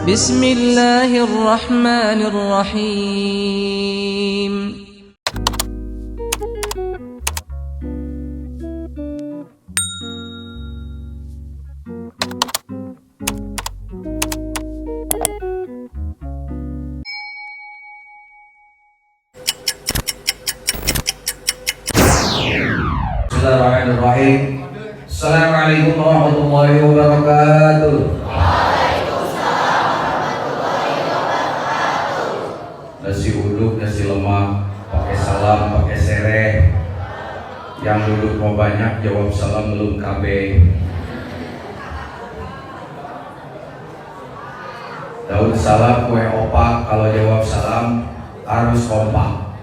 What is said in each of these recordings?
بسم الله الرحمن الرحيم Bismillahirrahmanirrahim. Assalamualaikum warahmatullahi wabarakatuh. Nasi uduk, nasi lemak, pakai salam, pakai sereh. Yang duduk mau banyak, jawab salam belum kabe. Daun salam kue opak, kalau jawab salam harus kompak.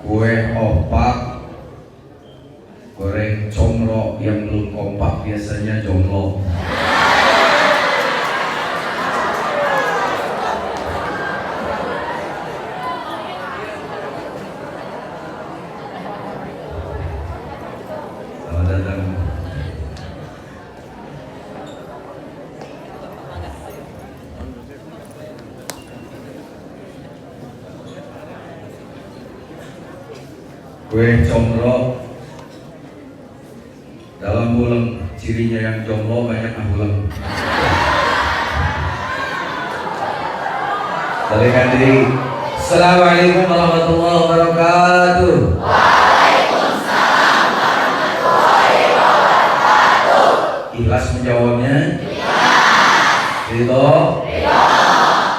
Kue opak, goreng comro, yang belum kompak biasanya jomblo. Selamat datang. Kue comro dalam buleng, cirinya yang jomblo banyak buleng. Balikan diri. Assalamualaikum warahmatullahi wabarakatuh. Waalaikumsalam warahmatullahi wabarakatuh. Ikhlas menjawabnya? Ikhlas. Ridho? Ridho.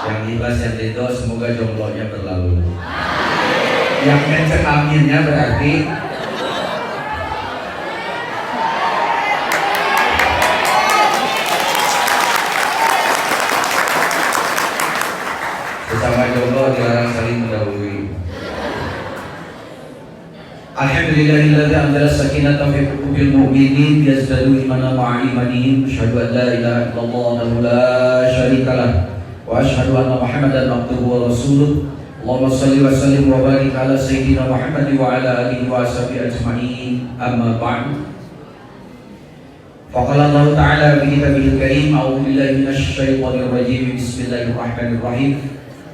Yang ikhlas yang ridho, semoga jomblonya berlalu. Yang kenceng aminnya berarti sesama jomblo dilarang saling mendahului. Alhamdulillahilladzi anzala sakinata fi qulubil mu'minin yazdadu imanan ma'a imanihim. Asyhadu an la ilaha illallah wahdahu la syarikalah wa asyhadu anna Muhammadan abduhu wa rasuluh. Allahumma shalli wa sallim wa barik ala sayyidina Muhammad wa ala alihi wa sahbihi ajma'in. Amma ba'du. Faqala Allah Ta'ala fi kitabihil karim, a'udzu billahi minasy syaithanir rajim. Bismillahirrahmanirrahim.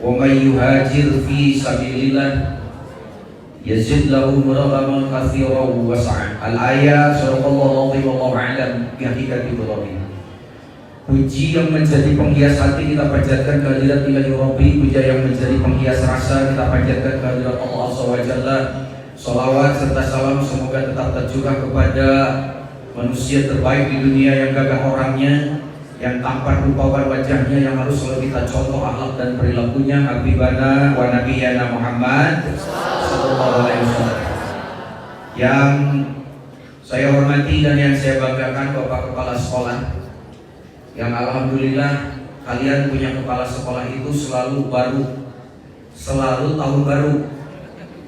Wa may yuhajir fi sabilillah yazid lahu muraghaman katsiran wa sa'an. Al-ayat sadaqallahu azim wallahu a'lam bi haqiqati dzalika. Puji yang menjadi penghias hati kita panjatkan kehadirat Ilahi Rabbi. Puja yang menjadi penghias rasa kita panjatkan kehadirat Allah Azza wa Jalla. Salawat serta salam semoga tetap tercurah kepada manusia terbaik di dunia yang gagah orangnya, yang tampan rupawan wajahnya, yang harus selalu kita contoh akhlak dan perilakunya, Habibana wa Nabiyana Muhammad sallallahu alaihi wasallam. Yang saya hormati dan yang saya banggakan Bapak Kepala Sekolah, yang alhamdulillah kalian punya kepala sekolah itu selalu baru, selalu tahun baru.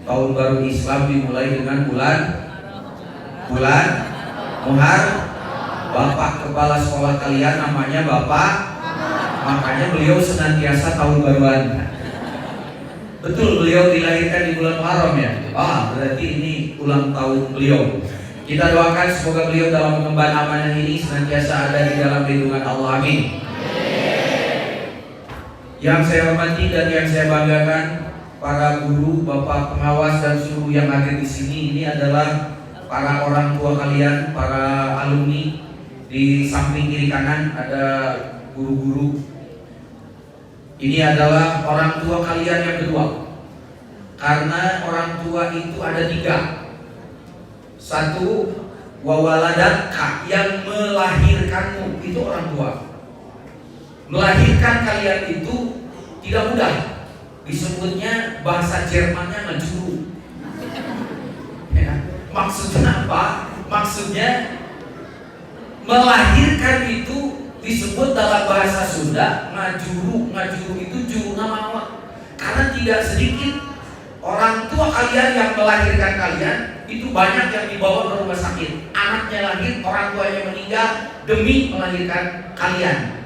Tahun baru Islam dimulai dengan bulan Muharram. Bapak kepala sekolah kalian namanya Bapak, makanya beliau senantiasa tahun baruan. Betul, beliau dilahirkan di bulan Muharram ya. Berarti ini ulang tahun beliau. Kita doakan semoga beliau dalam mengemban amanah ini senantiasa ada di dalam lindungan Allah. Amin. Yang saya hormati dan yang saya banggakan, para guru, bapak pengawas dan seluruh yang hadir di sini, ini adalah para orang tua kalian, para alumni. Di samping kiri kanan ada guru-guru. Ini adalah orang tua kalian yang kedua. Karena orang tua itu ada 3. Satu, wawaladaka, yang melahirkanmu, itu orang tua. Melahirkan kalian itu tidak mudah. Disebutnya bahasa Jermannya ngejuru. Ya, maksudnya apa? Maksudnya melahirkan itu disebut dalam bahasa Sunda ngajuru. Ngajuru itu juru nama. Karena tidak sedikit orang tua kalian yang melahirkan kalian itu banyak yang dibawa ke rumah sakit. Anaknya lahir, orang tuanya meninggal demi melahirkan kalian.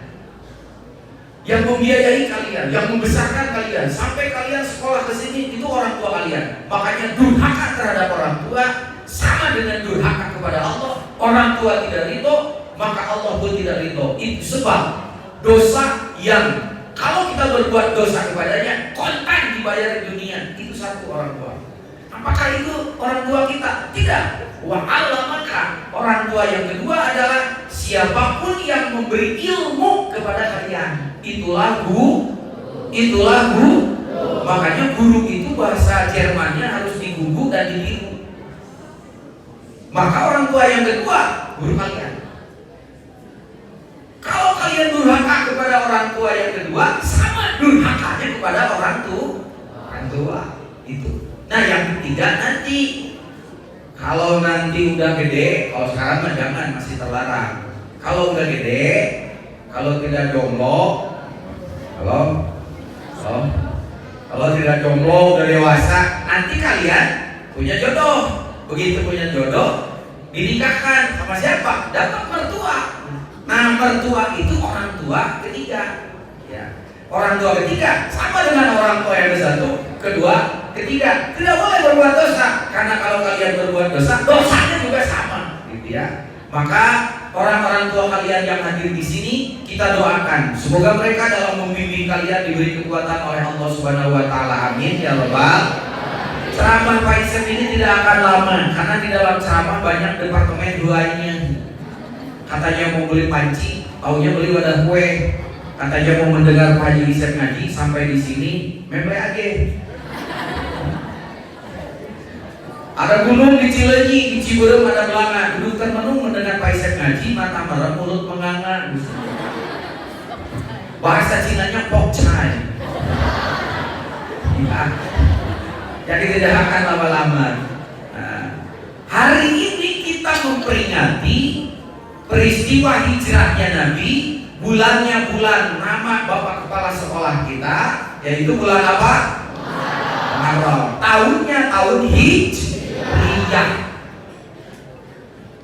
Yang membiayai kalian, yang membesarkan kalian sampai kalian sekolah ke sini itu orang tua kalian. Makanya durhaka terhadap orang tua sama dengan durhaka kepada Allah. Orang tua tidak ridho, maka Allah pun tidak ridho. Itu sebab dosa yang kalau kita berbuat dosa kepadanya kontan dibayar di dunia, itu satu orang tua. Apakah itu orang tua kita? Tidak. Wa maka orang tua yang kedua adalah siapapun yang memberi ilmu kepada kalian. Itulah guru. Makanya guru itu bahasa Jermannya harus diguru dan ditiru. Maka orang tua yang kedua guru kalian. Kalau kalian durhaka kepada orang tua yang kedua, sama durhakanya kepada orang tua itu. Nah, yang ketiga nanti, kalau nanti udah gede, kalau sekarang mah jangan, masih terlarang. Kalau udah gede, kalau tidak jomblo, kalau tidak jomblo udah dewasa, nanti kalian punya jodoh. Begitu punya jodoh, dinikahkan sama siapa? Dapat mertua. Nah, mertua itu orang tua ketiga. Ya. Orang tua ketiga sama dengan orang tua yang satu, kedua, ketiga. Tidak boleh berbuat dosa, karena kalau kalian berbuat dosa, dosanya juga sama, gitu ya. Maka orang-orang tua kalian yang hadir di sini, kita doakan semoga mereka dalam membimbing kalian diberi kekuatan oleh Allah Subhanahu wa taala. Amin ya rabbal. Ceramah Pak Isep ini tidak akan lama, karena di dalam ceramah banyak departemen lainnya. Katanya mau beli panci, taunya beli wadah kue. Katanya mau mendengar Pak Haji Isep ngaji, sampai di sini member aja. Ada gunung di Cileunyi, di Ciberem ada belanga. Duduk termenung mendengar Pak Isep ngaji, mata merem, mulut menganga. Bahasa Cinanya pokcai. Ya. Jadi tidak akan lama-lama. Nah, hari ini kita memperingati peristiwa hijrahnya Nabi. Bulannya bulan nama Bapak Kepala Sekolah kita, yaitu bulan apa? Muharram. Tahunnya tahun Hijriah.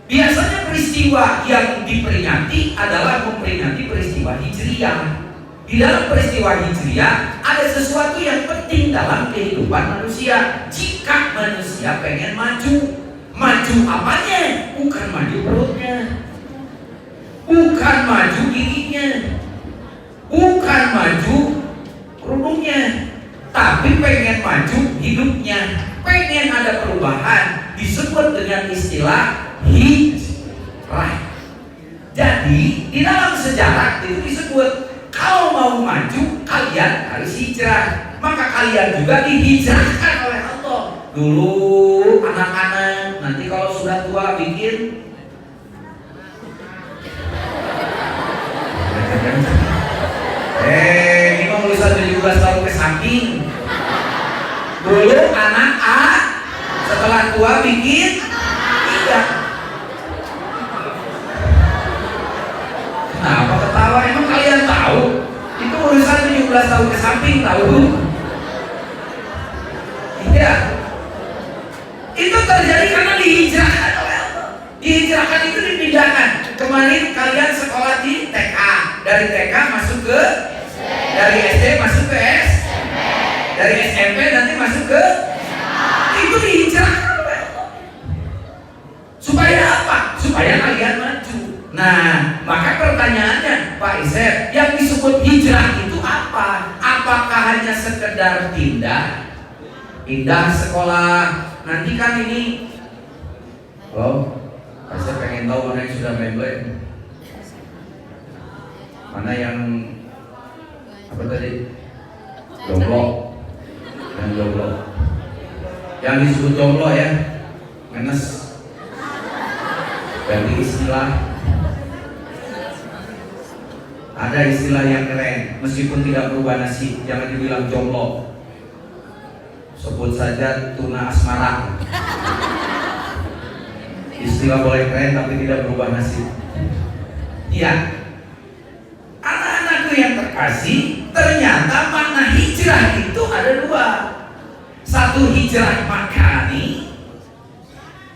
Biasanya peristiwa yang diperingati adalah memperingati peristiwa Hijriah. Di dalam peristiwa Hijriah ada sesuatu yang penting dalam kehidupan manusia. Jika manusia pengen maju apanya? Bukan maju perutnya, bukan maju giginya, bukan maju kerudungnya, tapi pengen maju hidupnya, pengen ada perubahan, disebut dengan istilah hijrah. Jadi di dalam sejarah itu disebut, kalau mau maju kalian harus hijrah, maka kalian juga dihijrahkan oleh Allah. Dulu anak-anak, nanti kalau sudah tua bikin ini mau tulisan 17 tahun ke samping. Dulu anak A, setelah tua bikin tidak. Kenapa ketawa? Emang kalian tahu? Itu urusan 17 tahun ke samping, tahu? Tidak. Itu terjadi karena dihijrahkan oleh Allah. Dihijrahkan itu dipindahkan. Kemarin kalian sekolah di TK, dari TK masuk ke dari SD masuk ke SMP, dari SMP nanti masuk ke itu dihijrahkan oleh Allah. Supaya apa? Supaya kalian maju. Nah, maka pertanyaannya, Pak Isep, yang disebut hijrah itu apa? Apakah hanya sekedar pindah sekolah? Nanti kan ini, Pak Isep pengen tahu mana yang sudah member, mana yang apa tadi? Jomblo. Yang jomblo. Yang disebut jomblo ya, ngenes. Ganti istilah. Ada istilah yang keren, meskipun tidak berubah nasib, jangan dibilang jomblo. Sebut saja tuna asmara. Istilah boleh keren tapi tidak berubah nasib. Iya. Anak-anakku yang terkasih, ternyata makna hijrah itu ada dua. Satu hijrah makani,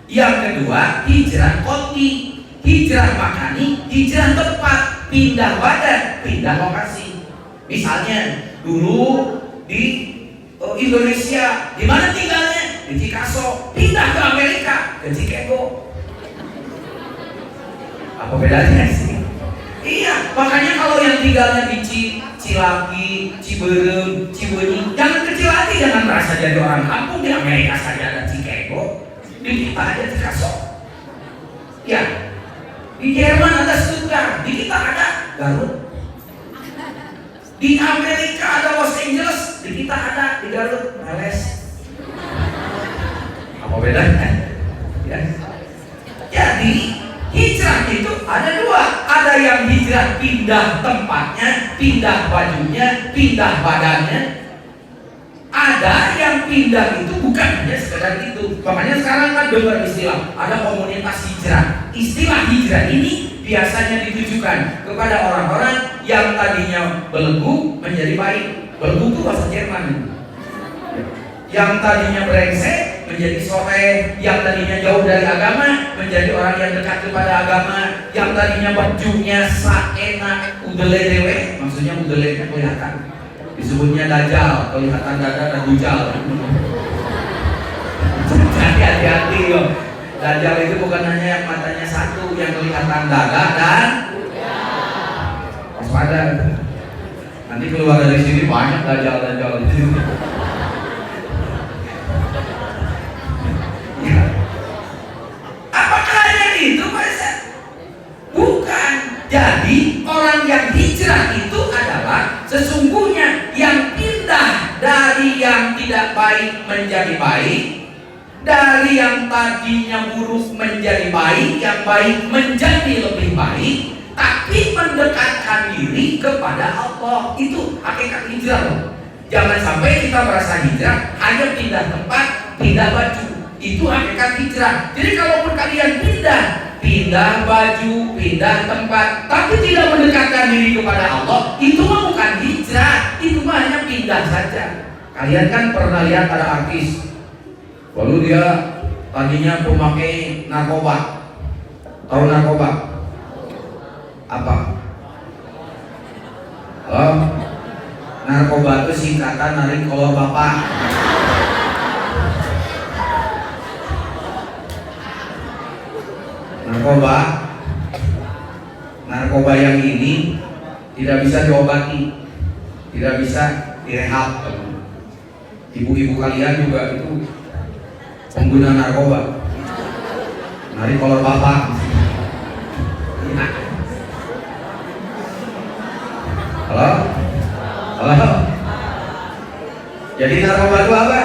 yang kedua hijrah koti. Hijrah makani, hijrah tempat, pindah badan, pindah lokasi. Misalnya dulu di Indonesia, di mana tinggalnya? Di Chicago, pindah ke Amerika, ke Chicago. Apa bedanya sih? Iya, makanya kalau yang tinggalnya di Cilaki, Ciberem, Cibeunyi, jangan kecil hati, jangan merasa jadi orang kampung. Di Amerika saja ada Chicago, di kita ada Chicago. Ya, di Jerman ada Stuttgart, di kita ada Garut. Di Amerika ada Los Angeles, di kita ada di Garut, LS. Apa bedanya? Ya. Jadi hijrah itu ada dua. Ada yang hijrah pindah tempatnya, pindah bajunya, pindah badannya. Ada yang pindah itu bukan hanya sekedar itu. Makanya sekarang kan dengar istilah ada komunitas hijrah. Istilah hijrah ini biasanya ditujukan kepada orang-orang yang tadinya belenggu menjadi baik. Belenggu itu bahasa Jerman. Yang tadinya brengsek menjadi soleh, yang tadinya jauh dari agama menjadi orang yang dekat kepada agama, yang tadinya bajunya saenak udele dewe, maksudnya udelenya kelihatan, disebutnya dajjal, kelihatan dada dan dujal. Jadi hati-hati loh, dajjal itu bukan hanya yang matanya satu, yang kelihatan dada dan waspada. Nanti keluar dari sini banyak dajjal itu. Jadi orang yang hijrah itu adalah sesungguhnya yang pindah dari yang tidak baik menjadi baik, dari yang tadinya buruk menjadi baik, yang baik menjadi lebih baik, tapi mendekatkan diri kepada Allah. Itu hakikat hijrah loh. Jangan sampai kita merasa hijrah hanya pindah tempat, pindah baju. Itu hakikat hijrah. Jadi kalaupun kalian pindah baju, pindah tempat, tapi tidak mendekatkan diri kepada Allah, itu mah bukan hijrah, itu mah hanya pindah saja. Kalian kan pernah lihat ada artis, lalu dia tadinya pemakai narkoba. Tahu narkoba? Apa? Oh, narkoba itu singkatan narik kolor bapak. Narkoba yang ini tidak bisa diobati, tidak bisa direhab. Ibu-ibu kalian juga itu pengguna narkoba, narik kolor bapak. Ya. Halo. Jadi narkoba itu apa?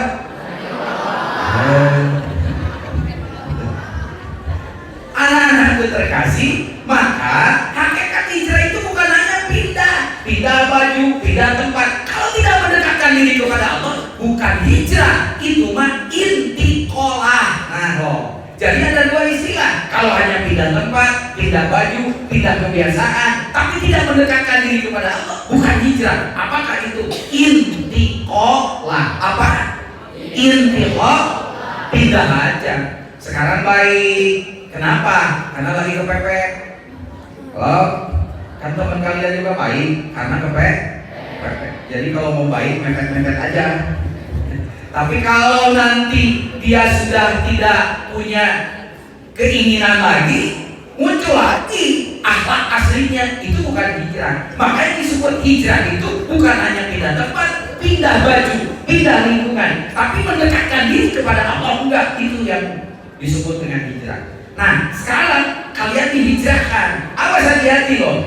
Anak-anakku terkasih, maka hakikat hijrah itu bukan hanya pindah baju, pindah tempat. Kalau tidak mendekatkan diri kepada Allah, bukan hijrah, itu mah intiqolah. Jadi ada dua istilah. Kalau hanya pindah tempat, pindah baju, pindah kebiasaan, tapi tidak mendekatkan diri kepada Allah, bukan hijrah. Apakah itu? Intiqolah. Apa? Intiqolah, pindah aja. Sekarang baik. Kenapa? Karena lagi kepepet. Kalau kan teman kalian juga baik karena kepepet. Jadi kalau mau baik mepet-mepet aja. Tapi kalau nanti dia sudah tidak punya keinginan lagi, muncul lagi akhlak aslinya, itu bukan hijrah. Makanya disebut hijrah itu bukan hanya pindah tempat, pindah baju, pindah lingkungan, tapi mendekatkan diri kepada Allah. Enggak, itu yang disebut dengan hijrah. Nah, sekarang kalian dihijrahkan. Awas hati-hati loh.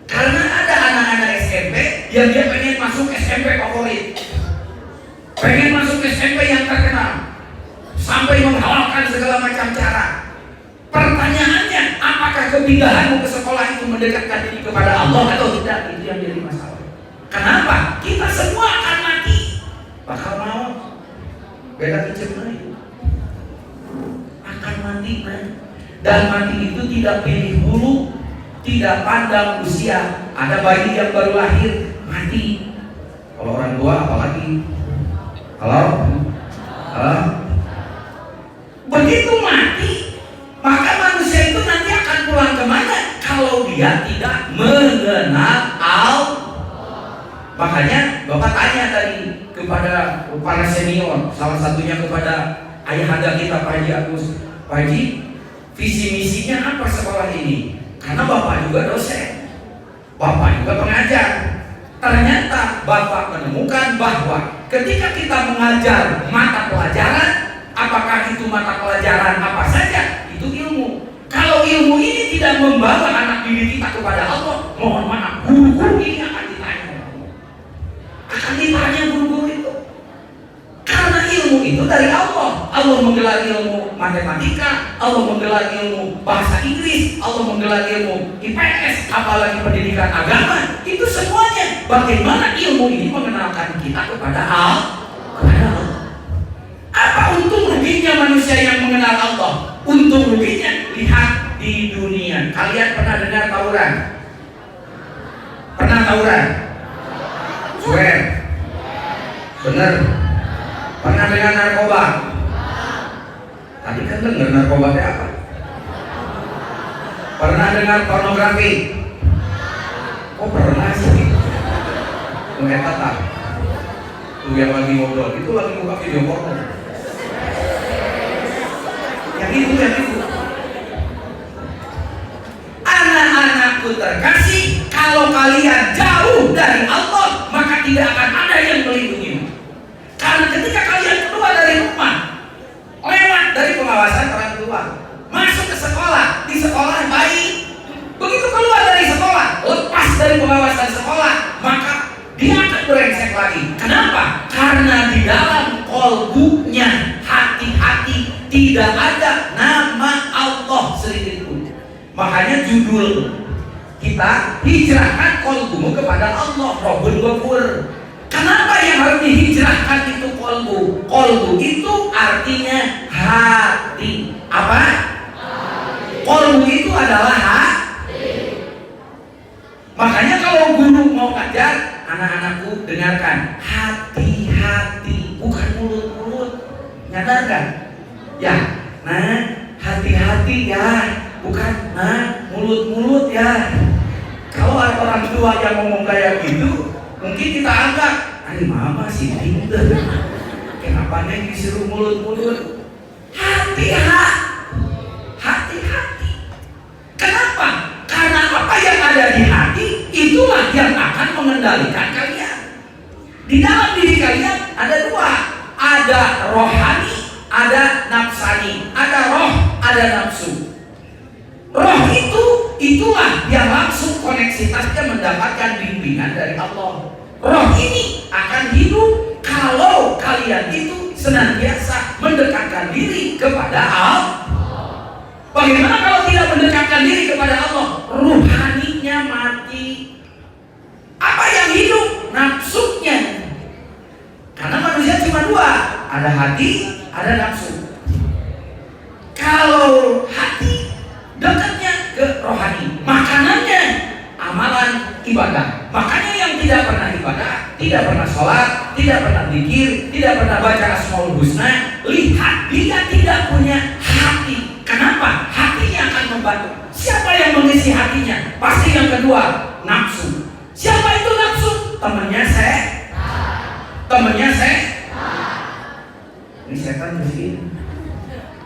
Karena ada anak-anak SMP yang dia pengen masuk SMP favorit, pengen masuk SMP yang terkenal, sampai menghalalkan segala macam cara. Pertanyaannya, apakah kepindahanmu ke sekolah itu mendekatkan diri kepada Allah atau tidak? Itu yang jadi masalah. Kenapa? Kita semua akan mati, bakal mau. Beda kecemai akan mati, man. Dan mati itu tidak pilih bulu, tidak pandang usia. Ada bayi yang baru lahir mati. Kalau orang tua apalagi. Halo? Begitu mati, maka manusia itu nanti akan pulang kemana? Kalau dia tidak mengenal Allah. Makanya Bapak tanya tadi kepada para senior, salah satunya kepada ayahanda kita Pak Haji Agus. Pak Haji, visi misinya apa sekolah ini? Karena Bapak juga dosen. Bapak juga pengajar. Ternyata Bapak menemukan bahwa ketika kita mengajar mata pelajaran, apakah itu mata pelajaran apa saja, itu ilmu. Kalau ilmu ini tidak membawa anak didik kita kepada Allah, mohon maaf, guru-guru ini akan ditanya. Akan ditanya guru-guru itu. Karena ilmu itu dari Allah. Allah menggelar ilmu matematika, Allah menggelar ilmu bahasa Inggris, Allah menggelar ilmu IPS, apalagi pendidikan agama. Itu semuanya bagaimana ilmu ini mengenalkan kita kepada Allah. Apa untung ruginya manusia yang mengenal Allah? Untung ruginya, lihat di dunia. Kalian pernah dengar tawuran? Pernah tawuran? Swear. Bener. Pernah dengar narkoba? Tadi kan dengar narkoba itu apa? Pernah dengar pornografi? Oh pernah sih. Mengeta tak? Tuh yang lagi ngobrol, itu lagi buka video porno. Yang itu. Anak-anakku terkasih, kalau kalian jauh dari Allah, maka tidak akan ada yang melindungimu. Karena ketika kalian keluar dari rumah, lewat dari pengawasan orang tua, masuk ke sekolah, di sekolah baik, begitu keluar dari sekolah, lepas dari pengawasan sekolah, maka dia akan berengsek lagi. Kenapa? Karena di dalam kolbunya, hati-hati, tidak ada nama Allah sedikit pun. Makanya judul kita, hijrahkan kolbumu kepada Allah, Rabbul Ghafur. Kenapa yang harus dihijrahkan itu kolbu? Kolbu itu artinya hati. Apa? Kolbu itu adalah hati. Makanya kalau guru mau ngajar, anak-anakku dengarkan, hati-hati, bukan mulut-mulut. Nyadar kan? Ya, nah hati-hati ya, bukan nah mulut-mulut ya. Kalau ada orang tua yang ngomong kayak gitu, mungkin kita anggap, ini mama sih pinter, kenapa neng disuruh mulut-mulut? Hati-hati. Kenapa? Karena apa yang ada di hati, itulah yang akan mengendalikan kalian. Di dalam diri kalian ada dua, ada rohani, ada nafsani, ada roh, ada nafsu. Roh itulah yang langsung koneksitasnya mendapatkan bimbingan dari Allah. Roh ini akan hidup kalau kalian itu senantiasa mendekatkan diri kepada Allah. Bagaimana kalau tidak mendekatkan diri kepada Allah? Ruhaninya mati. Apa yang hidup? Nafsunya. Karena manusia cuma dua, ada hati, ada nafsu. Kalau hati dekatnya ke rohani, makanannya amalan ibadah. Makanya yang tidak pernah ibadah, tidak pernah sholat, tidak pernah zikir, tidak pernah baca Asmaul Husna, lihat dia tidak punya hati. Kenapa? Hatinya akan membantu. Siapa yang mengisi hatinya? Pasti yang kedua, nafsu. Siapa itu nafsu? Temannya ini setan begini.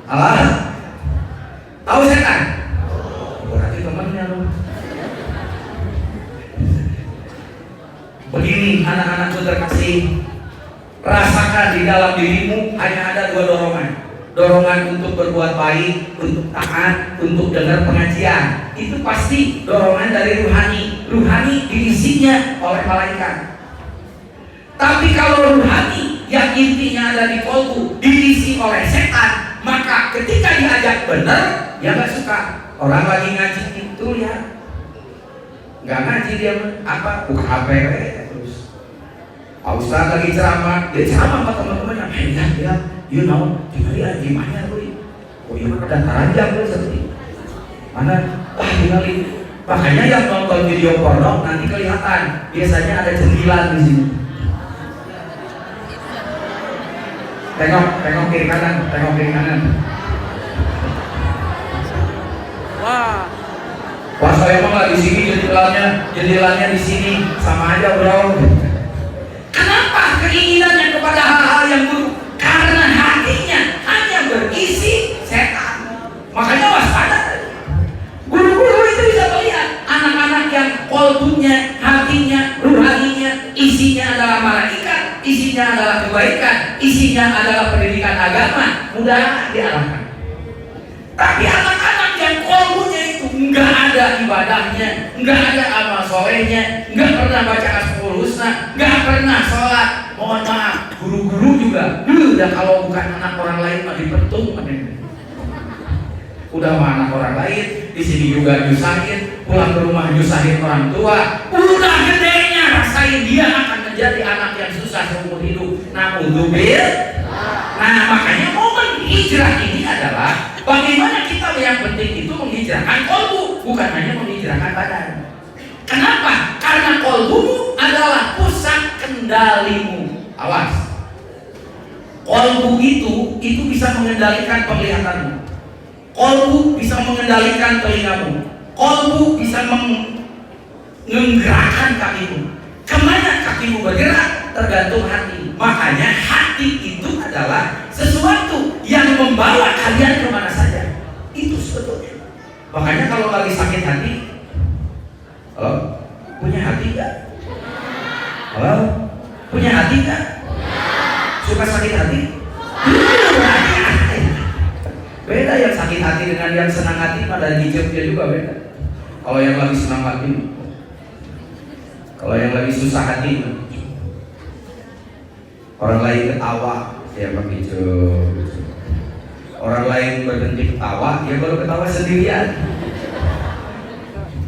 Allah, tahu setan? Berarti temannya loh. Begini anak-anakku terkasih, rasakan di dalam dirimu hanya ada dua dorongan. Dorongan untuk berbuat baik, untuk taat, untuk dengar pengajian. Itu pasti dorongan dari ruhani. Ruhani diisinya oleh malaikat. Tapi kalau ruhani yang intinya ada di kolbu diisi oleh setan, maka ketika diajak benar, dia nggak suka. Orang lagi ngaji itu ya nggak ngaji, dia apa buka HP terus. Pak Ustaz lagi ceramah, dia ceramah sama teman-temannya, ya, you know, gimana gue? Oh iya, dan ranjang gue seperti mana? Wah, tinggalin. Makanya yang nonton video porno nanti kelihatan, biasanya ada cemilan di sini. Tengok kiri kanan. Wah, saya mah nggak di sini, jendelanya di sini, sama aja bro. Kenapa keinginannya kepada hal-hal yang buruk? Karena hatinya hanya berisi setan. Makanya waspada. Guru-guru itu bisa melihat anak-anak yang kolbunya pendidikan agama mudah diarahkan. Tapi anak-anak yang kolbunya itu nggak ada ibadahnya, nggak ada amal solehnya, nggak pernah baca Asmaul Husna, nggak pernah sholat. Mohon maaf, guru-guru juga, udah kalau bukan anak orang lain mah dipetung. Udah sama anak orang lain, di sini juga nyusahin, pulang ke rumah nyusahin orang tua. Udah gedenya rasain dia akan menjadi anak yang susah seumur hidup. Nah makanya momen hijrah ini adalah bagaimana kita yang penting itu menghijrahkan kolbu, bukan hanya menghijrahkan badan. Kenapa? Karena kolbumu adalah pusat kendalimu. Awas, kolbu itu bisa mengendalikan penglihatanmu. Kolbu bisa mengendalikan telingamu. Kolbu bisa menggerakkan kakimu. Kemana kakimu bergerak tergantung hati. Makanya hati itu adalah sesuatu yang membawa kalian kemana saja. Itu sebetulnya. Makanya kalau lagi sakit hati, halo, punya hati gak? Halo, punya hati gak? Suka sakit hati? Beda yang sakit hati dengan yang senang hati, pada hijabnya juga beda. Kalau yang lagi senang hati, kalau yang lagi susah hati, orang lain ketawa, dia pakai hijab. Orang lain berhenti ketawa, dia baru ketawa sendirian.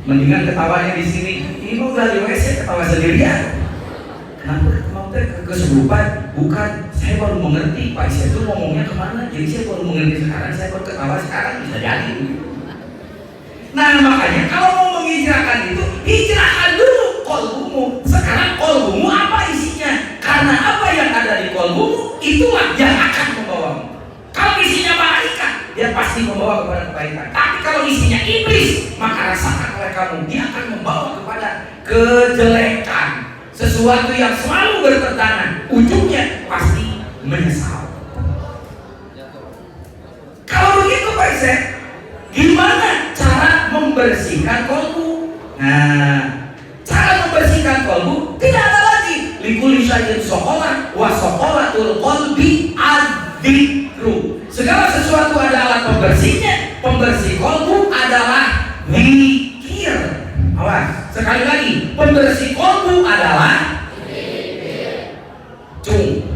Mendingan ketawanya di sini. Ini udah di WC ketawa sendirian. Kenapa? Mau kesurupan? Bukan. Saya baru mengerti Pak Isya itu ngomongnya kemana. Jadi saya baru mengerti sekarang. Saya baru ketawa sekarang, bisa jadi. Nah makanya kalau mau menghijrahkan itu, hijrahkan dulu kolbumu. Sekarang kolbumu apa isinya? Karena apa yang ada di kolbumu itulah yang akan membawamu. Kalau isinya malaikat, dia pasti membawa kepada kebaikan. Tapi kalau isinya iblis, maka rasakan oleh kamu, dia akan membawa kepada kejelekan. Sesuatu yang selalu bertentangan, ujungnya pasti menyesal. Kalau begitu Pak Isep, gimana cara membersihkan kolbu? Nah, cara membersihkan kolbu tidak ada lagi. Likuli syai'in sokolah wa sokolatul kolbi adzikru. Segala sesuatu ada alat pembersihnya. Pembersih kolbu adalah zikir. Awas, sekali lagi, pembersih kolbu adalah cung.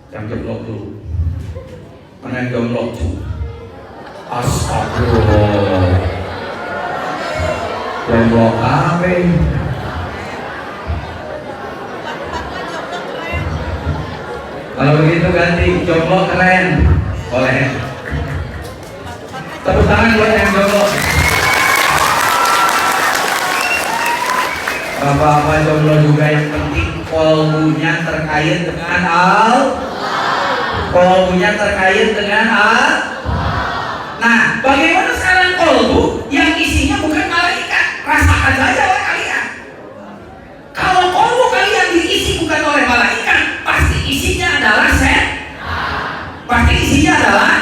Yang jomblok dulu. Mana yang jomblok cung? Astagfirullah. Jomblok apa? Kalau begitu ganti jomblok keren. Boleh. Tepuk tangan buat yang jomblok. Bapak-bapak jomblo juga yang penting kolbunya terkait dengan kolbunya terkait dengan Nah, bagaimana sekarang kolbu yang isinya bukan malaikat? Rasakan saja oleh kalian. Kalau kolbu kalian diisi bukan oleh malaikat, pasti isinya adalah pasti isinya adalah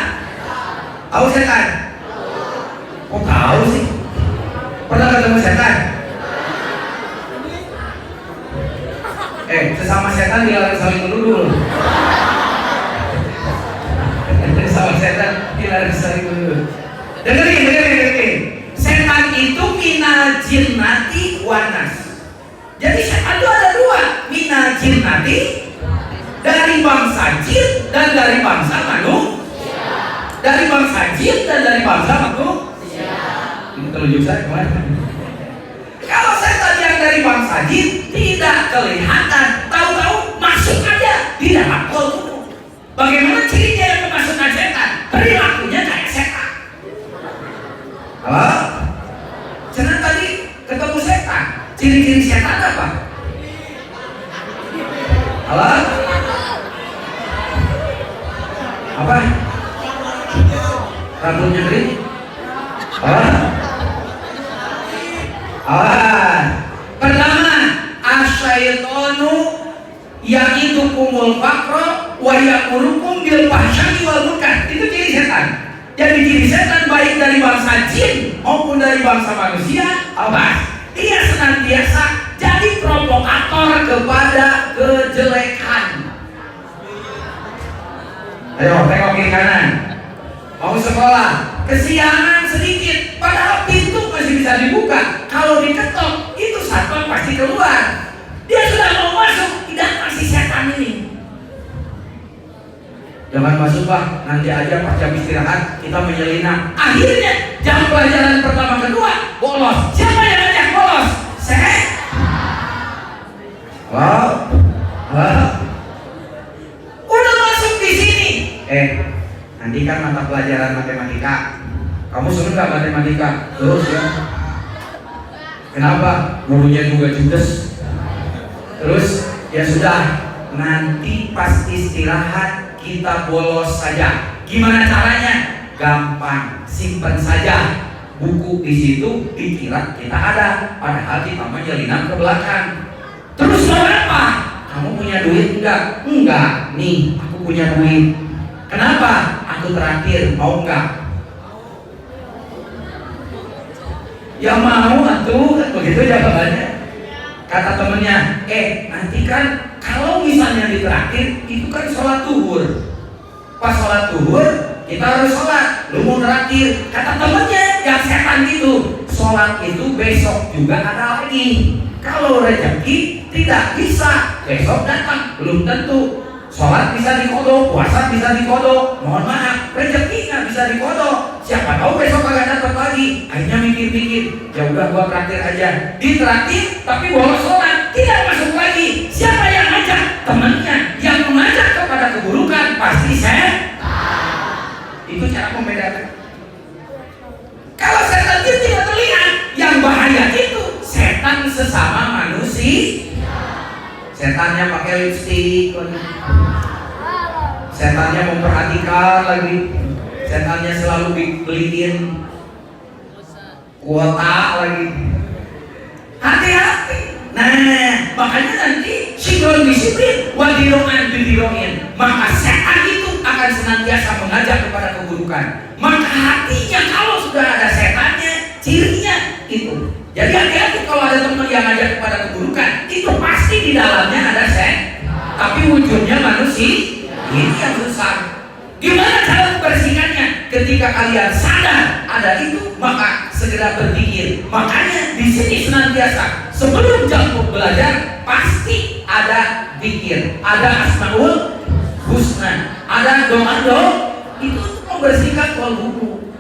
tahu setan? Kok tahu sih? Pernah ketemu setan? Sesama setan dilarang saling menuduh. Sesama setan dilarang saling menuduh. Dengerin. Setan itu minal jinnati wanas. Jadi setan itu ada dua, minal jinnati, dari bangsa jin dan dari bangsa manusia. Dari bangsa jin dan dari bangsa manusia. Ini telunjuk saya kemana? Kalau setan yang dari bangsa jin tidak kelihatan, tahu-tahu masuk aja di dalam kolbu. Bagaimana cirinya yang kemasukan setan? Perilakunya kayak setan. Halo? Jangan tadi ketemu setan. Ciri-ciri setan apa? Halo? Apa? Rambutnya kering? Pertama, asyaitonu ya'idukumul faqra wa ya'murukum bil fahsya'i wal munkar. Itu ciri setan. Jadi ciri setan baik dari bangsa jin maupun dari bangsa manusia, dia senantiasa jadi provokator kepada kejelekan. Ayo tengok kiri kanan. Mau sekolah, kesiangan sedikit, padahal pintu masih bisa dibuka. Kalau diketok, itu satpam pasti keluar. Dia sudah mau masuk, tidak masih setan ini. Jangan masuk Pak, nanti aja pas jam istirahat kita menyelinap. Akhirnya jam pelajaran pertama kedua bolos. Siapa yang ngajak bolos? Saya. Wow, udah masuk di sini. Nanti kan mata pelajaran matematika. Kamu seneng nggak matematika? Terus ya. Kenapa? Gurunya juga judes. Terus ya sudah, nanti pas istirahat kita bolos saja. Gimana caranya? Gampang, simpan saja buku di situ, dikira kita ada, padahal kita menyelinap ke belakang. Terus mau apa? Kamu punya duit enggak? Enggak. Nih, aku punya duit. Kenapa? Aku terakhir, mau enggak? Ya mau atuh, begitu jawabannya. Kata temennya, nanti kan kalau misalnya di terakhir itu kan sholat zuhur. Pas sholat zuhur kita harus sholat. Lu mau terakhir? Kata temennya yang setan gitu, sholat itu besok juga ada lagi. Kalau rezeki tidak bisa besok datang, belum tentu. Sholat bisa dikodok, puasa bisa dikodok. Mohon maaf, rezeki nggak bisa dikodok. Siapa tahu besok kagak dapat lagi. Akhirnya mikir-mikir, ya udah gua traktir aja. Ditraktir tapi bolos sholat, tidak masuk lagi. Siapa yang ngajak? Temannya. Yang mengajak kepada keburukan pasti setan. Itu cara membedakan. Kalau setan itu tidak terlihat, yang bahaya itu setan sesama manusia. Setannya pakai lipstik, setannya memperhatikan lagi, setannya selalu beliin kuota lagi. Hati-hati. Nah, makanya nanti sikron disiplin, wadiroan bidiroin. Maka setan itu akan senantiasa mengajak kepada keburukan. Maka hatinya kalau sudah ada setannya, cirinya itu. Jadi hati-hati kalau ada teman yang ngajak kepada keburukan, itu pasti di dalamnya ada setan. Tapi wujudnya manusia. Ini yang susah. Gimana cara membersihkannya? Ketika kalian sadar ada itu, maka segera berpikir. Makanya di sini senantiasa sebelum jam belajar pasti ada zikir, ada asmaul husna, ada doa-doa itu untuk membersihkan kolbu.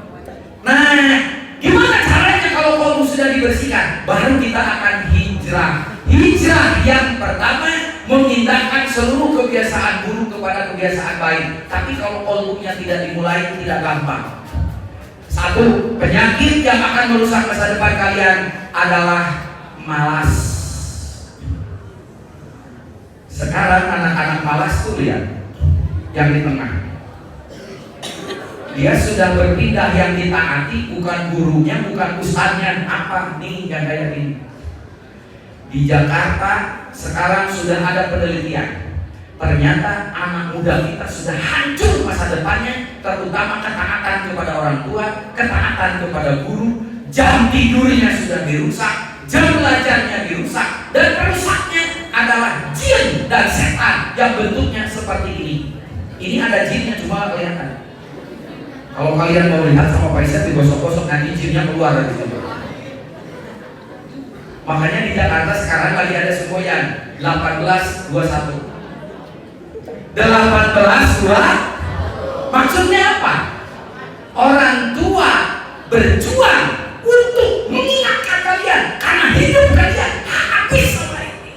Nah, gimana caranya kalau kolbu sudah dibersihkan? Baru kita akan hijrah. Hijrah yang pertama memindahkan seluruh kebiasaan buruk kepada kebiasaan baik. Tapi kalau kolbunya tidak dimulai, tidak gampang. Satu, penyakit yang akan merusak masa depan kalian adalah malas. Sekarang anak-anak malas tuh lihat yang di tengah. Dia sudah berpindah, yang ditaati bukan gurunya, bukan ustadznya, apa nih yang kayak ini. Di Jakarta sekarang sudah ada penelitian. Ternyata anak muda kita sudah hancur masa depannya, terutama ketaatan kepada orang tua, ketaatan kepada guru, jam tidurnya sudah dirusak, jam belajarnya dirusak, dan perusaknya adalah jin dan setan yang bentuknya seperti ini. Ini ada jinnya cuma kelihatan. Kalau kalian mau lihat sama Pak Iset digosok-gosok, nanti jinnya keluar dari situ. Makanya di Jakarta sekarang lagi ada semboyan 1821. 1821 maksudnya apa? Orang tua berjuang untuk mengingatkan kalian karena hidup kalian habis sama ini.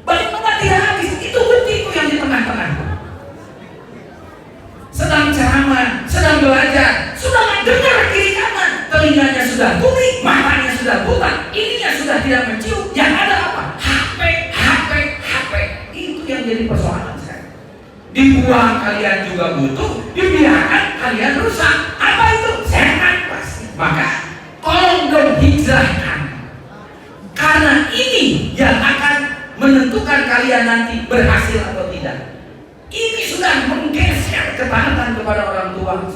Bagaimana tidak habis? Itu bukti itu yang di tengah-tengah. Sedang ceramah, sedang belajar, sudah mendengar kiri kanan, telinganya sudah tuli, matanya sudah buta, ininya sudah tidak mencium. Yang ada apa? HP. Itu yang jadi persoalan saya. Dibuang kalian juga butuh, dibiarkan kalian rusak. Apa itu? Setan pasti. Maka tolong dong hijrahkan. Karena ini yang akan menentukan kalian nanti berhasil atau tidak. Ini sudah menggeser ketaatan kepada orang tua.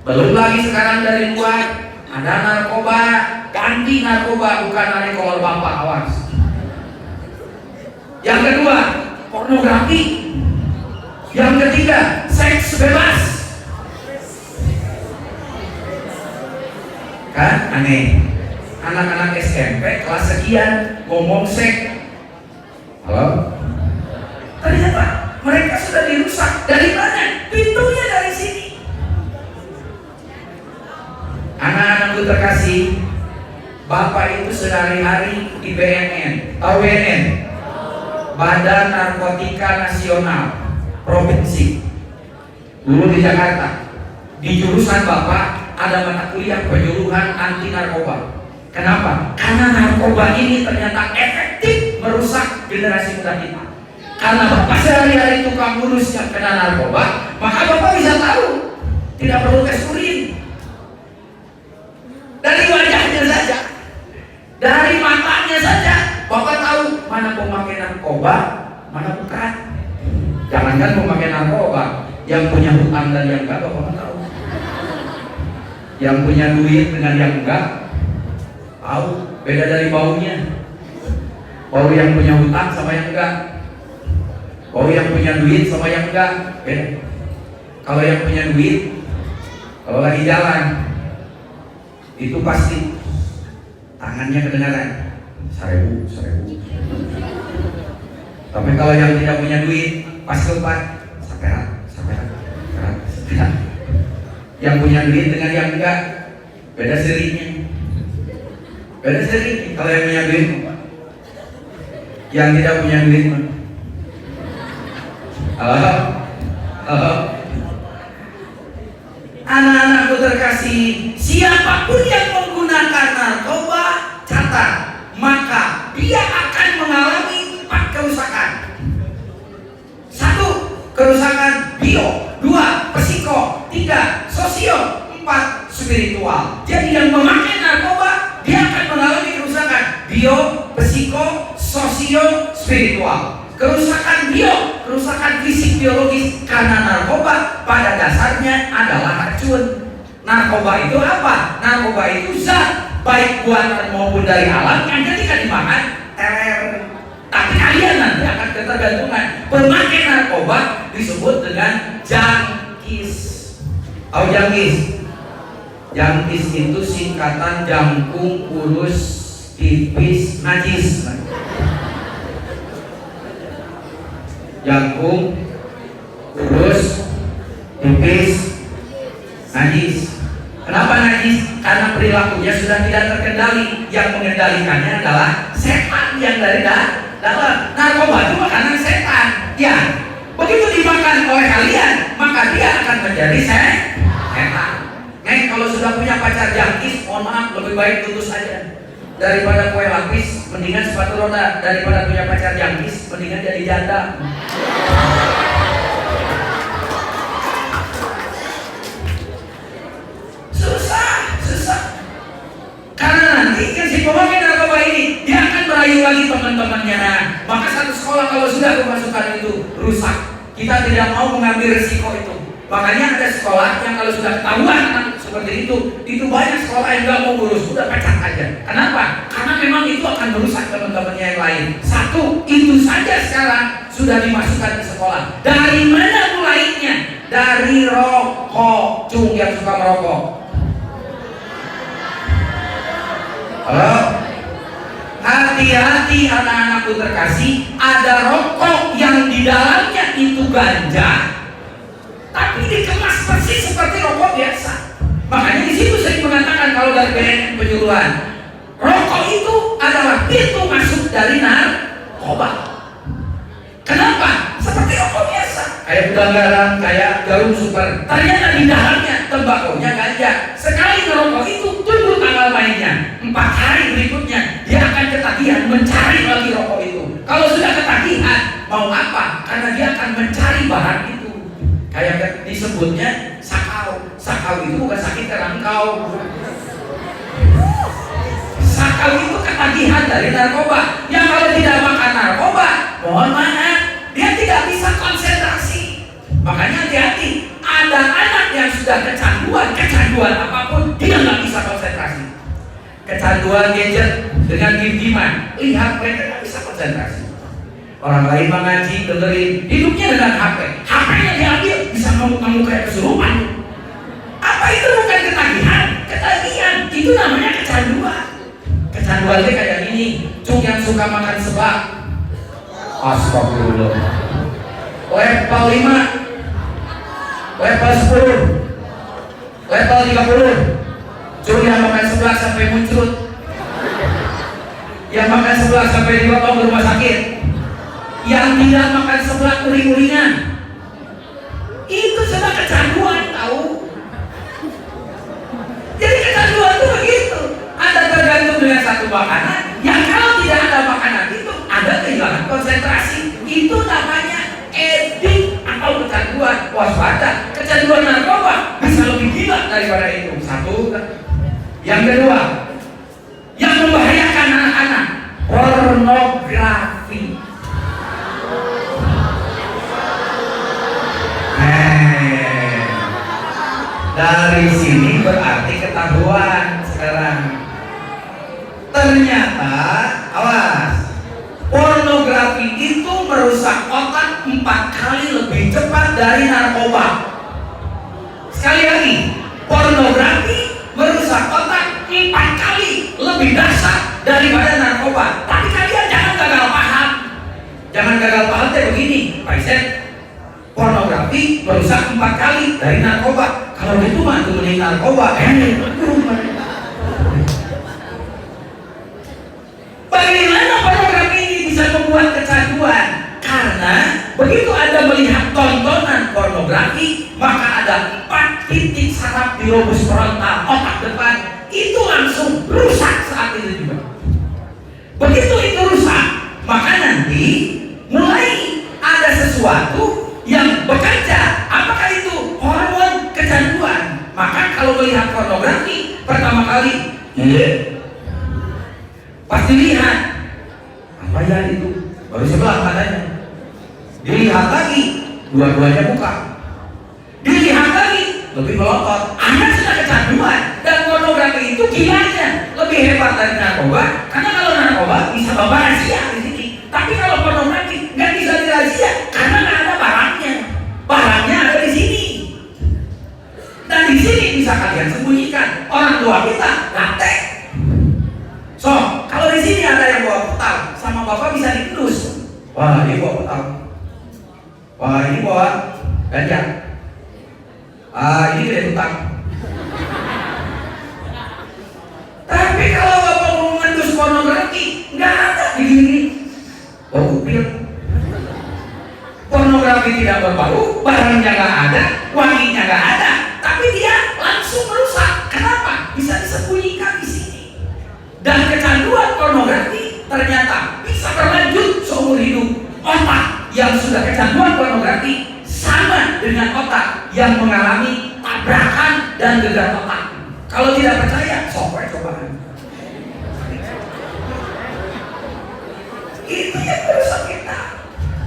Belum lagi sekarang dari luar ada narkoba, ganti narkoba, bukan narkoba bapak, awas. Yang kedua, pornografi. Yang ketiga, seks seks bebas. Kan aneh. Anak-anak SMP kelas sekian ngomong seks. Halo? Ternyata mereka sudah dirusak. Dari mana? Pintunya dari sini. Anak-anakku terkasih, Bapak itu sehari-hari di BNN. Tahu BNN? Badan Narkotika Nasional Provinsi. Dulu di Jakarta. Di jurusan Bapak ada mata kuliah penyuluhan anti narkoba. Kenapa? Karena narkoba ini ternyata efektif merusak generasi muda kita. Karena Bapak sehari-hari tukang urus yang kena narkoba, maka Bapak bisa tahu. Tidak perlu tes urin. Dari wajahnya saja, dari matanya saja, Bapak tahu mana pemakai narkoba, mana bukan. Jangankan pemakai narkoba, yang punya hutang dan yang enggak Bapak tahu. Yang punya duit dengan yang enggak tahu. Beda dari baunya. Bau yang punya hutang sama yang enggak. Bau yang punya duit sama yang enggak beda. Kalau yang punya duit, kalau lagi jalan, itu pasti tangannya kedengaran 1.000. Tapi kalau yang tidak punya duit, pasti lupa saperan. Yang punya duit dengan yang enggak beda serinya. Beda seri. Kalau yang punya duit, yang tidak punya duit, anak-anakku terkasih, siapapun yang menggunakan narkoba, catat, maka dia akan mengalami 4 kerusakan. 1. Kerusakan bio. 2. Psiko. 3. Sosio. 4. Spiritual. Jadi yang memakai narkoba, dia akan mengalami kerusakan bio, psiko, sosio, spiritual. Kerusakan bio, kerusakan fisik biologis karena narkoba pada dasarnya adalah racun. Narkoba itu apa? Narkoba itu zat baik buatan maupun dari alam yang ketika dimakan teler. Tapi kalian nanti akan ketergantungan. Pemakai narkoba disebut dengan jangkis. Tahu jangkis? Jangkis itu singkatan jangkung, kurus, tipis, najis. Jangkung, kurus, tipis, najis. Kenapa najis? Karena perilakunya sudah tidak terkendali. Yang mengendalikannya adalah setan yang dari dalam. Narkoba itu makanan setan. Ya, begitu dimakan oleh kalian, maka dia akan menjadi setan. Kalau sudah punya pacar jangkis, mohon maaf, lebih baik putus aja. Daripada kue lapis, mendingan sepatu roda. Daripada punya pacar jangkis, mendingan jadi janda. Susah. Karena nanti kan si pemakai narkoba ini, dia akan merayu lagi teman-temannya. Maka satu sekolah kalau sudah kemasukan itu rusak. Kita tidak mau mengambil risiko itu. Makanya ada sekolah yang kalau sudah ketahuan seperti itu banyak sekolah yang nggak mau ngurus, udah pecat aja. Kenapa? Karena memang itu akan merusak teman-temannya yang lain. 1, itu saja sekarang sudah dimasukkan ke sekolah. Dari mana mulainya? Dari rokok. Cung yang suka merokok. Halo? Hati-hati anak-anakku terkasih, ada rokok yang di dalamnya itu ganja, tapi dikemas persis seperti rokok biasa. Makanya di situ sering mengatakan kalau dari BNN penyuluhan, rokok itu adalah pintu masuk dari narkoba. Kenapa? Seperti rokok biasa, kayak gudang garam, kayak jarum super. Ternyata di dalamnya tembakonya ganja. Sekali ngerokok itu tunggu tanggal mainnya. 4 hari berikutnya dia akan ketagihan mencari lagi rokok itu. Kalau sudah ketagihan, mau apa? Karena dia akan mencari bahan itu. Kayak disebutnya sakau. Sakau itu bukan sakit karena engkau. Sakau itu ketagihan dari narkoba. Yang kalau tidak makan narkoba, mohon maaf, dia tidak bisa konsentrasi. Makanya hati-hati. Ada anak yang sudah kecanduan apapun, dia nggak bisa konsentrasi. Kecanduan gadget dengan game-gamean, lihat mereka nggak bisa konsentrasi. Orang lain mengaji, dengerin, hidupnya dengan HP. HP-nya diambil, bisa ngamuk-ngamuk kayak kesurupan. Apa itu bukan ketagihan? Ketagihan itu namanya kecanduan. Kecanduan itu kayak ini, cung yang suka makan seblak. Astagfirullah. Level 5, level 10, level 30. Cung yang makan seblak sampai muncul, yang makan seblak sampai dibawa ke rumah sakit, yang tidak makan seblak uring-uringan. Itu sudah kecanduan, tahu? Jadi kecanduan itu begitu. Anda tergantung dengan satu makanan yang kalau tidak ada makanan itu Anda kehilangan konsentrasi. Itu namanya edik atau kecanduan. Waspada, kecanduan narkoba bisa lebih gila daripada itu. Satu. Yang kedua, yang membahayakan anak-anak, pornografi. Dari sini berarti ketahuan sekarang. Ternyata, awas, pornografi itu merusak otak 4 kali lebih cepat dari narkoba. Sekali lagi, pornografi merusak otak 4 kali lebih dahsyat daripada narkoba. Tapi kalian jangan gagal paham. Jangan gagal paham begini, Pak Iset. Pornografi merusak 4 kali dari narkoba. Kalau itu mah temenin narkoba, bagaimana pornografi ini bisa membuat kecanduan? Karena begitu Anda melihat tontonan pornografi, maka ada 4 titik saraf di lobus frontal otak depan itu langsung rusak saat itu juga. Begitu itu rusak, maka nanti mulai ada sesuatu yang bekerja. Apakah itu? Hormon kecanduan. Maka kalau melihat pornografi pertama kali, pasti lihat apa ya itu, baru sebelah matanya. Dilihat lagi, dua-duanya buka. Dilihat lagi, lebih melotot. Anda sudah kecanduan. Dan pornografi itu gilanya lebih hebat dari narkoba. Karena kalau narkoba bisa bawa rahasia di sini, tapi kalau pornografi nggak bisa dirahasia karena nggak ada barangnya. Barangnya ada di sini. Dan di sini bisa kalian sembunyikan. Orang tua kita gaptek. So, kalau di sini ada yang bawa petal, sama bapak bisa diendus. Wah, ini bawa petal. Wah, ini bawa ganja. Ini gede tutang. Tapi kalau bapak mau mengendus pornografi, nggak ada di sini. Bau upil. Pornografi tidak berbau, barangnya nggak ada, wanginya nggak ada, tapi dia langsung merusak. Kenapa? Bisa disembunyikan di sini. Dan kecanduan pornografi ternyata bisa berlanjut seumur hidup. Otak yang sudah kecanduan pornografi sama dengan otak yang mengalami tabrakan dan gegar otak. Kalau tidak percaya, coba. Itu yang merusak kita.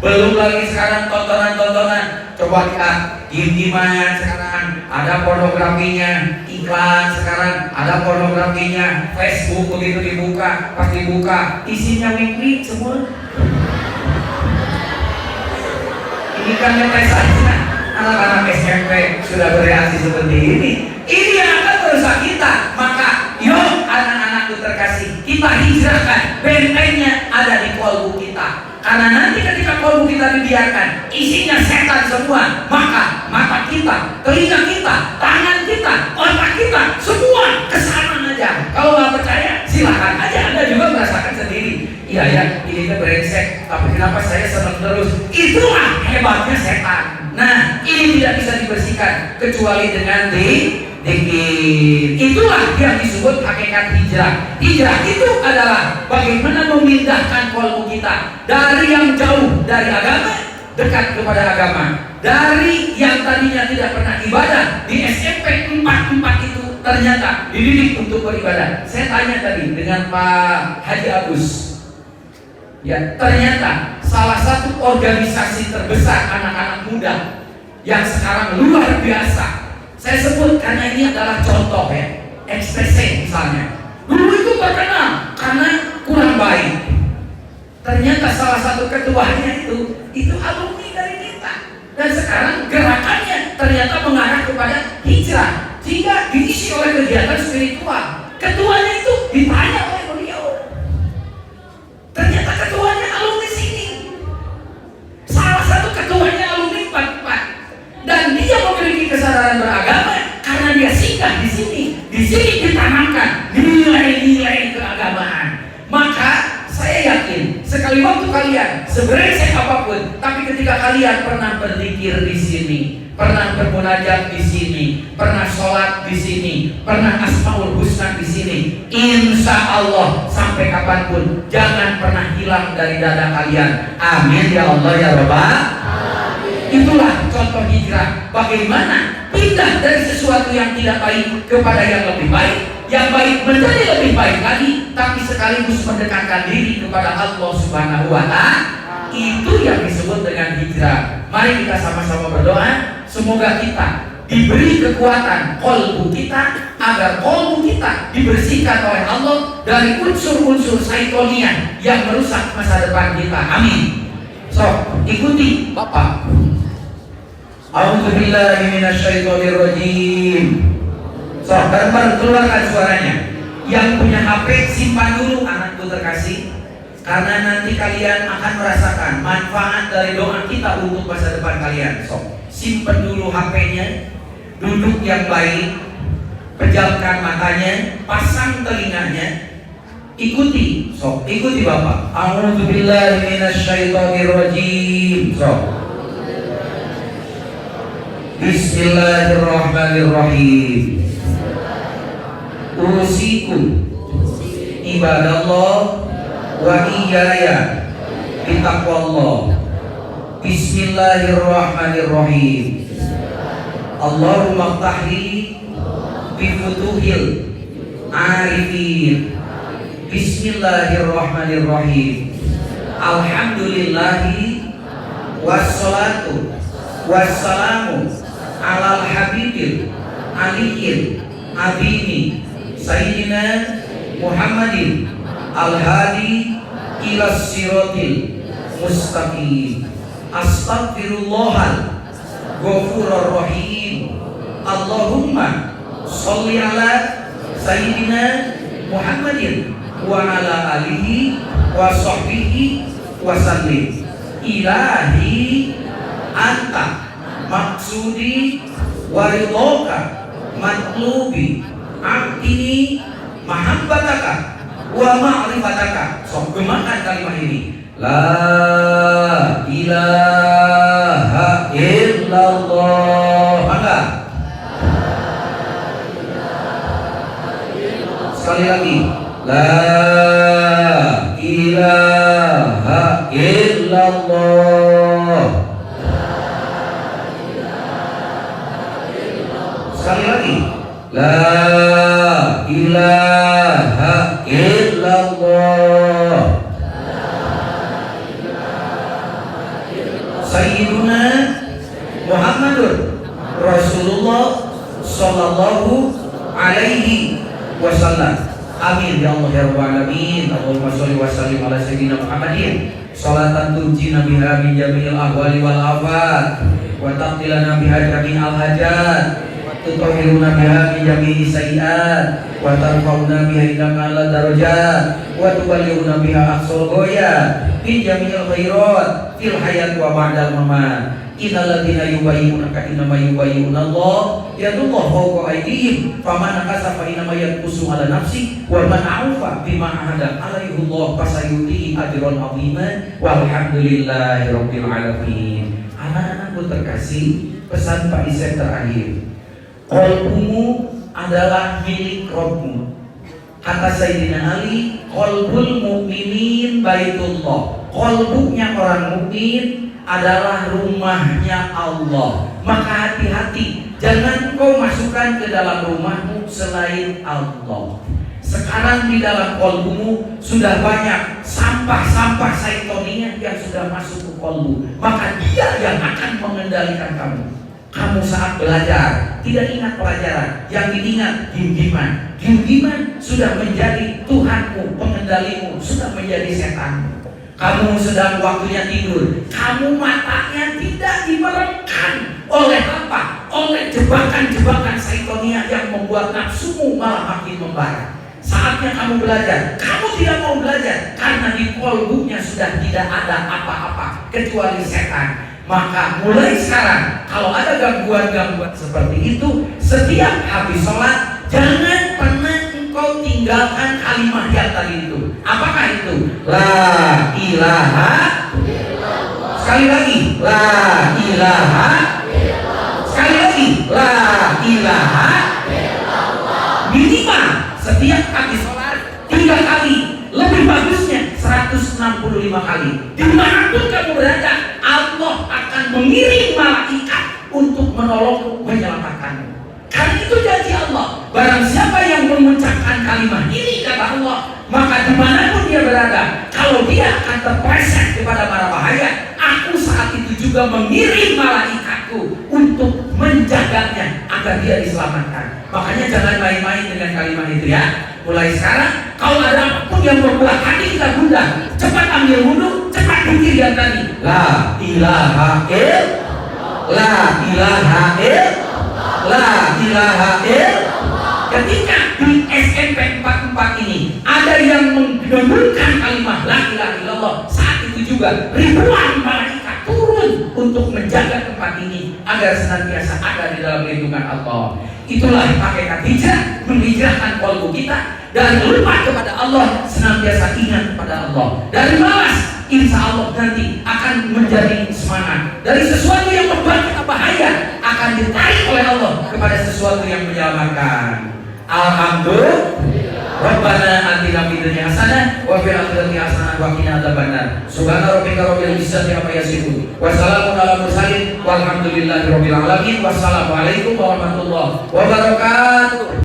Belum lagi sekarang tontonan-tontonan. Coba lihat game-gamean sekarang ada pornografinya, iklan sekarang ada pornografinya, Facebook begitu dibuka, pas dibuka isinya wik-wik semua. Ini kan ngetes saja. Anak-anak SMP sudah bereaksi seperti ini. Ini yang akan merusak kita. Maka yuk anak-anakku terkasih, kita hijrahkan bentengnya ada di kolbu kita. Karena nanti ketika kolbu kita dibiarkan isinya setan semua, maka mata kita, telinga kita, tangan kita, otak kita semua kesana aja. Kalau nggak percaya silakan aja, Anda juga merasakan sendiri. Iya ya, ini kan brengsek, tapi kenapa saya senang terus? Itulah hebatnya setan. Nah, ini tidak bisa dibersihkan kecuali dengan dikir. Itulah yang disebut hakikat hijrah. Hijrah itu adalah bagaimana memindahkan kolbu kita dari yang jauh dari agama dekat kepada agama. Dari yang tadinya tidak pernah ibadah di SMP 4 itu ternyata dididik untuk beribadah. Saya tanya tadi dengan Pak Haji Agus. Ya, ternyata salah satu organisasi terbesar anak-anak muda yang sekarang luar biasa. Saya sebut karena ini adalah contoh ya, XTC misalnya. Dulu itu terkenal karena kurang baik. Ternyata salah satu ketuanya itu alumni dari kita. Dan sekarang gerakannya ternyata mengarah kepada hijrah, sehingga diisi oleh kegiatan spiritual. Ketuanya itu ditanya oleh beliau, ternyata ketuanya alumni sini, salah satu ketuanya alumni 44, dan dia memiliki kesadaran beragama karena dia singgah di sini. Di sini ditanamkan nilai-nilai keagamaan. Maka saya yakin sekali waktu kalian sebrengsek apapun, tapi ketika kalian pernah berzikir di sini, pernah bermunajat di sini, pernah sholat di sini, pernah asmaul husna di sini, insya Allah sampai kapanpun jangan pernah hilang dari dada kalian. Amin ya Allah ya Rabbal. Itulah contoh hijrah. Bagaimana pindah dari sesuatu yang tidak baik kepada yang lebih baik, yang baik menjadi lebih baik lagi, tapi sekaligus mendekatkan diri kepada Allah Subhanahu wa Ta'ala. Itu yang disebut dengan hijrah. Mari kita sama-sama berdoa, semoga kita diberi kekuatan kolbu kita, agar kolbu kita dibersihkan oleh Allah dari unsur-unsur syaitoniah yang merusak masa depan kita. Amin. So, ikuti Bapak. A'udzubillahi minasyaitonirrajim. So, bareng-bareng keluarkan suaranya. Yang punya HP simpan dulu, anakku terkasih, karena nanti kalian akan merasakan manfaat dari doa kita untuk masa depan kalian. So, simpan dulu HP-nya, duduk yang baik, pejamkan matanya, pasang telinganya, ikuti. So, ikuti Bapak. A'udzubillahi minasyaitonirrajim. So, Bismillahirrahmanirrahim. Usikum ibadallah wa iyaya bitaqwallah. Bismillahirrahmanirrahim. Allahumma ftahli bifutuhil arifin. Bismillahirrahmanirrahim. Alhamdulillahi wassalatu wassalamu alal habibil aliyin abini sayyidina Muhammadin al-hadi ila siratil mustaqim. Astaghfirullahal ghafurur rahim. Allahumma sholli ala sayyidina Muhammadin wa ala alihi wa sahbihi wa sallim. Ilahi anta maksudi waridhoka matlubi abdini mahabbataka wa ma'rifataka. So, gemakan kalimat ini. La ilaha illallah. Maka sekali lagi. La ilaha illallah. Sekali lagi. La ilaha illallah. Sayyiduna Muhammadur Rasulullah sallallahu alaihi wasallam. Amin ya Allah ya Rabbal alamin. Allahumma sholli wa sallim ala sayyidina Muhammadin salatan tunjina biha min jami'il ahwali wal afat wa taqdilana biha jami'al hajat tutahhiruna biha min jami'i sayyi'at wa tarfa'una biha indaka ala darajat wa tuballighuna biha aqsal ghayat min jami'il khairat fil hayat wa ba'dal mamat. Innal ladzina yubayyi'unaka innama yubayyi'una Allah yadullahu fawqa aydihim faman nakasa fa innama yanqusu ala nafsi wa man 'aufa bima ahada alaihi Allah fasayutihi ajran 'azima walhamdulillahi rabbil alamin. Anak-anakku terkasih, pesan Pak Isep terakhir. Qalbumu adalah milik Rabbmu. Kata Sayyidina Ali, qalbul mu'minin baitullah. Qalbunya orang mukmin adalah rumahnya Allah. Maka hati-hati, jangan kau masukkan ke dalam rumahmu selain Allah. Sekarang di dalam kolbumu sudah banyak sampah-sampah syaitoniah yang sudah masuk ke kolbu. Maka dia yang akan mengendalikan kamu. Kamu saat belajar tidak ingat pelajaran, yang diingat gim-giman. Gim-giman sudah menjadi Tuhanmu, pengendalimu, sudah menjadi setanmu. Kamu sedang waktunya tidur, kamu matanya tidak dimeremkan oleh apa? jebakan-jebakan syaitonia yang membuat nafsumu malah makin membara. Saatnya kamu belajar. Kamu tidak mau belajar karena di kolbunya sudah tidak ada apa-apa kecuali setan. Maka mulai sekarang kalau ada gangguan-gangguan seperti itu, setiap habis sholat jangan pernah engkau tinggalkan kalimat yang tadi itu. Apakah itu? La ilaha. Sekali lagi, la ilaha. Sekali lagi, la ilaha. Minimal setiap habis sholat 3 kali. Lebih bagusnya 165 kali. Dimanapun kamu berada, Allah akan mengirim malaikat untuk menolongmu, menyelamatkanmu. Karena itu janji Allah. Barang siapa yang mengucapkan kalimat ini, kata Allah, maka dimanapun dia berada, kalau dia akan terpleset kepada mara bahaya, aku saat itu juga mengirim malaikatku untuk menjaganya agar dia diselamatkan. Makanya jangan main-main dengan kalimat itu ya. Mulai sekarang, kalau ada apapun yang membuat hati kita gundah, cepat ambil wudhu, cepat pikir yang tadi. La ilaha illallah, la ilaha illallah, la ilaha illallah. Ketika di SMP 44 ini ada yang menggeburkan kalimat la ilaha illallah, saat itu juga ribuan malaikat turun untuk menjaga tempat ini agar senantiasa ada di dalam lindungan Allah. Itulah hakikat hijrah, menghijrahkan kolbu kita dari lupa kepada Allah, senantiasa ingat kepada Allah. Dari malas, insya Allah nanti akan menjadi semangat. Dari sesuatu yang membuat kita bahaya, akan ditarik oleh Allah kepada sesuatu yang menyelamatkan. Alhamdulillah. Rabbana atina fid dunya hasanah wa fil akhirati hasanah wa qina adzabannar. Subhana rabbika rabbil izzati amma yasifun. Wa salamun alal mursalin walhamdulillahi rabbil alamin. Wassalamualaikum warahmatullahi wabarakatuh.